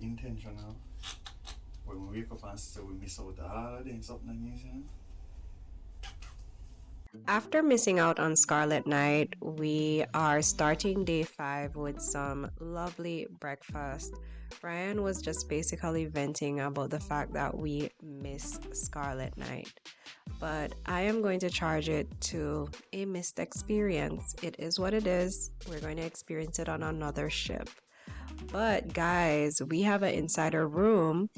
intentional. When we wake up and say we miss out all the things up in New Zealand. After missing out on Scarlet Night, we are starting day 5 with some lovely breakfast. Ryan was just basically venting about the fact that we miss Scarlet Night. But I am going to charge it to a missed experience. It is what it is. We're going to experience it on another ship. But guys, we have an insider room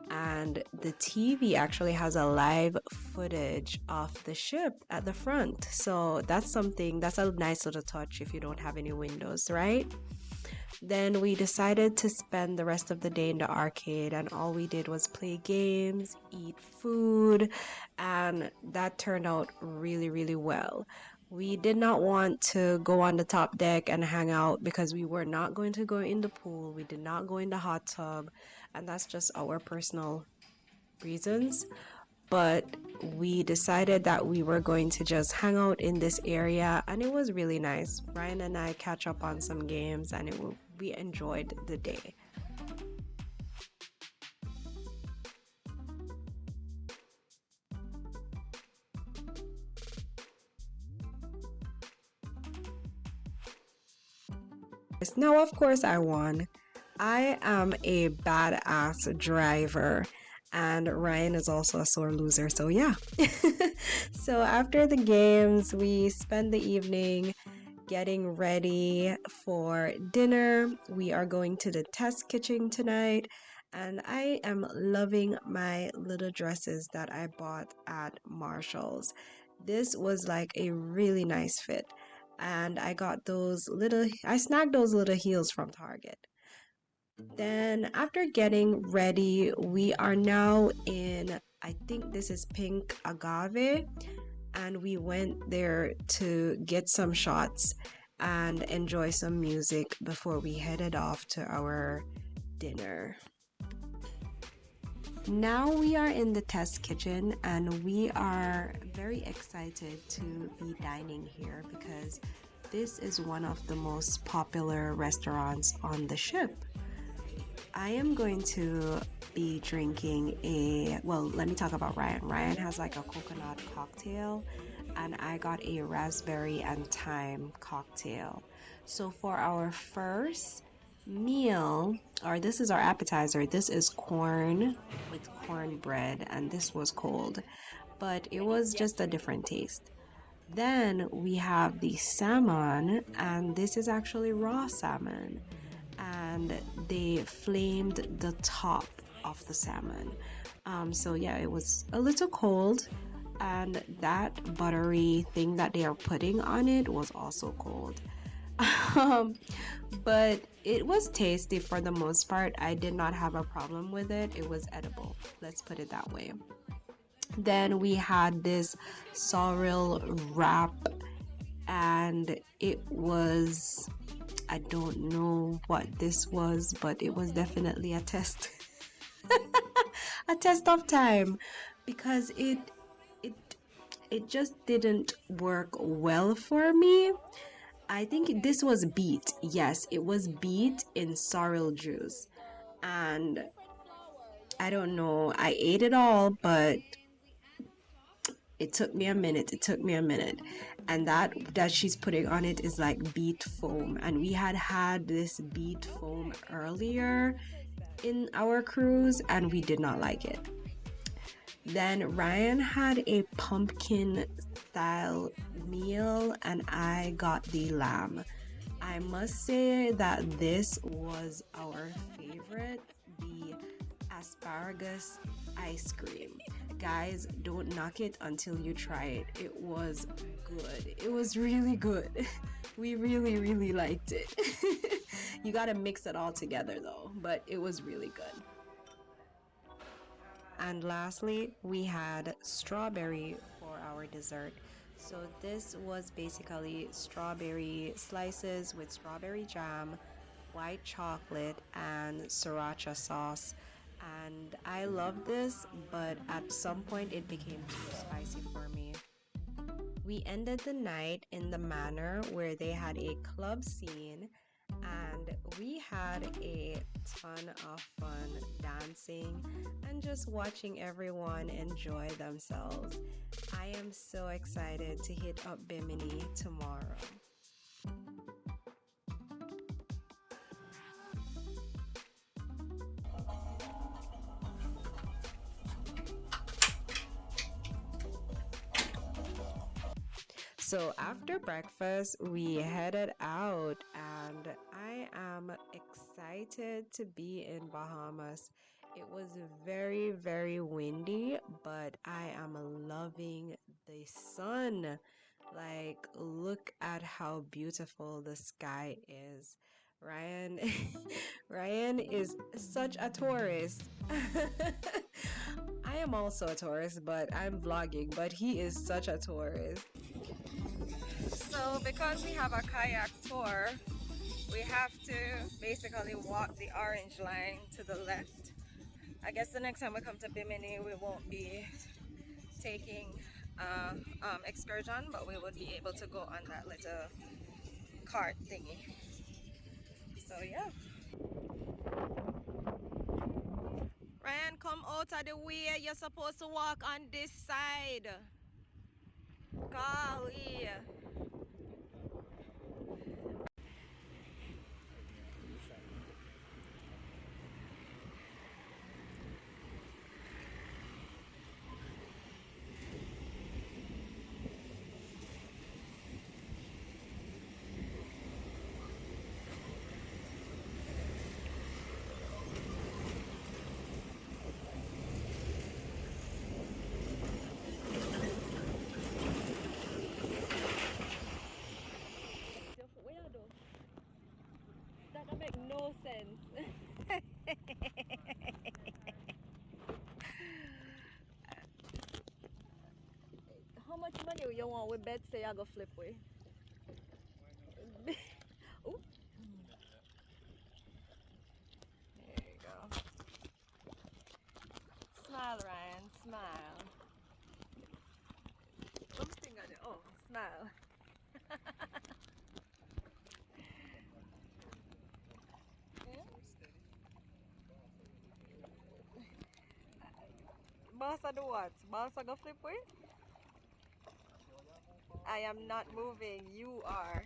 and the TV actually has a live footage of the ship at the front. So that's a nice little touch if you don't have any windows, right? Then we decided to spend the rest of the day in the arcade, and all we did was play games, eat food, and that turned out really, really well. We did not want to go on the top deck and hang out because we were not going to go in the pool. We did not go in the hot tub, and that's just our personal reasons. But we decided that we were going to just hang out in this area, and it was really nice. Ryan and I catch up on some games, and we enjoyed the day. Now, of course, I won. I am a badass driver, and Ryan is also a sore loser, so yeah. So after the games, we spend the evening getting ready for dinner. We are going to the test kitchen tonight, and I am loving my little dresses that I bought at Marshall's. This was like a really nice fit, and I snagged those little heels from Target. Then, after getting ready, we are now in, I think this is Pink Agave, and we went there to get some shots and enjoy some music before we headed off to our dinner. Now we are in the test kitchen, and we are very excited to be dining here because this is one of the most popular restaurants on the ship. I am going to be drinking let me talk about Ryan. Ryan has like a coconut cocktail, and I got a raspberry and thyme cocktail. So for our first meal, or this is our appetizer, this is corn with cornbread, and this was cold, but it was just a different taste. Then we have the salmon, and this is actually raw salmon, and they flamed the top of the salmon. So yeah, it was a little cold, and that buttery thing that they are putting on it was also cold. um, but it was tasty for the most part. I did not have a problem with it. It was edible. Let's put it that way. Then we had this sorrel wrap, and it was, I don't know what this was, but it was definitely a test. A test of time, because it it just didn't work well for me. I think this was beet. Yes, it was beet in sorrel juice. And I don't know, I ate it all, but it took me a minute. It took me a minute. And that she's putting on it is like beet foam. And we had this beet foam earlier in our cruise, and we did not like it. Then Ryan had a pumpkin style meal, and I got the lamb. I must say that this was our favorite, the asparagus ice cream. Guys, don't knock it until you try it. It was good. It was really good. We really, really liked it. You gotta mix it all together though, but it was really good. And lastly, we had strawberry for our dessert. So this was basically strawberry slices with strawberry jam, white chocolate, and sriracha sauce. And I love this, but at some point it became too spicy for me. We ended the night in the manor where they had a club scene, and we had a ton of fun dancing and just watching everyone enjoy themselves. I am so excited to hit up Bimini tomorrow. So after breakfast, we headed out, and I am excited to be in Bahamas. It was very, very windy, but I am loving the sun. Like, look at how beautiful the sky is. Ryan, Ryan is such a tourist. I am also a tourist, but I'm vlogging, but he is such a tourist. So because we have a kayak tour, we have to basically walk the orange line to the left. I guess the next time we come to Bimini, we won't be taking excursion, but we would be able to go on that little cart thingy. So yeah. Ryan, come out of the way. You're supposed to walk on this side. Golly. That don't make no sense. How much money you want with bet say I go flip with? Ooh. There you go. Smile, Ryan, smile. Something on it. Oh, smile. Boss, do what? Boss, I go flip with? I am not moving. You are.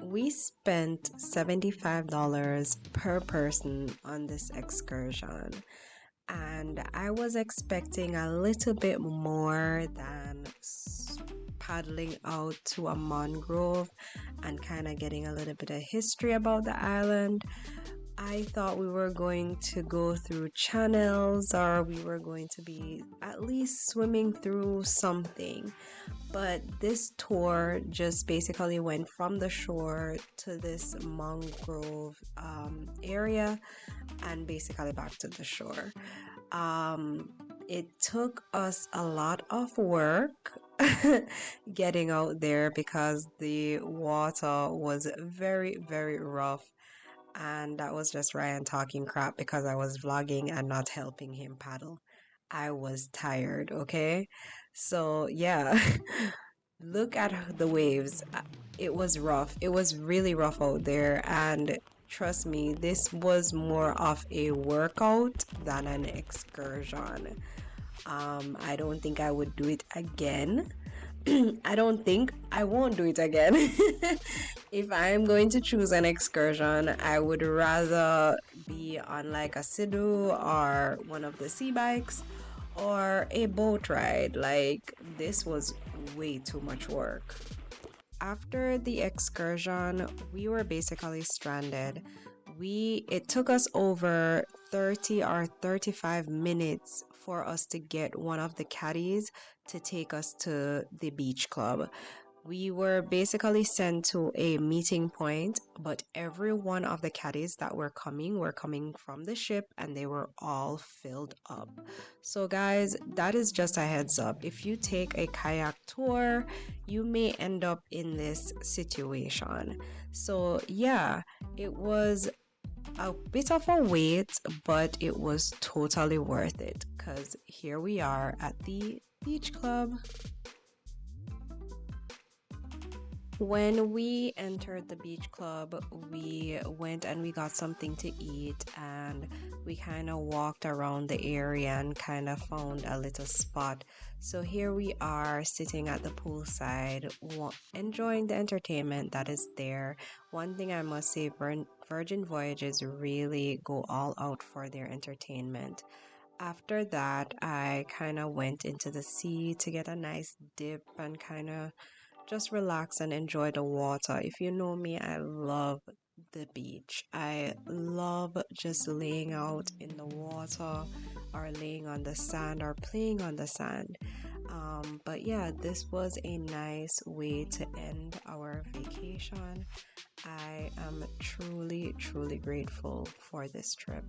We spent $75 per person on this excursion, and I was expecting a little bit more than paddling out to a mangrove and kind of getting a little bit of history about the island. I thought we were going to go through channels, or we were going to be at least swimming through something. But this tour just basically went from the shore to this mangrove area and basically back to the shore. It took us a lot of work getting out there because the water was very, very rough. And that was just Ryan talking crap because I was vlogging and not helping him paddle. I was tired, okay? So, yeah, look at the waves. It was rough. It was really rough out there. And trust me, this was more of a workout than an excursion. I don't think I would do it again. I don't think I won't do it again. If I'm going to choose an excursion, I would rather be on like a Sea-Doo or one of the sea bikes or a boat ride. Like, this was way too much work. After the excursion, we were basically stranded. It took us over 30 or 35 minutes for us to get one of the caddies to take us to the beach club. We were basically sent to a meeting point, but every one of the caddies that were coming from the ship, and they were all filled up. So, guys, that is just a heads up. If you take a kayak tour, you may end up in this situation. So, yeah, it was a bit of a wait, but it was totally worth it because here we are at the beach club. When we entered the beach club, we went and we got something to eat, and we kind of walked around the area and kind of found a little spot. So here we are sitting at the poolside, enjoying the entertainment that is there. One thing I must say, Virgin Voyages really go all out for their entertainment. After that, I kind of went into the sea to get a nice dip and kind of just relax and enjoy the water. If you know me, I love the beach. I love just laying out in the water or laying on the sand or playing on the sand. But yeah, this was a nice way to end our vacation. I am truly, truly grateful for this trip.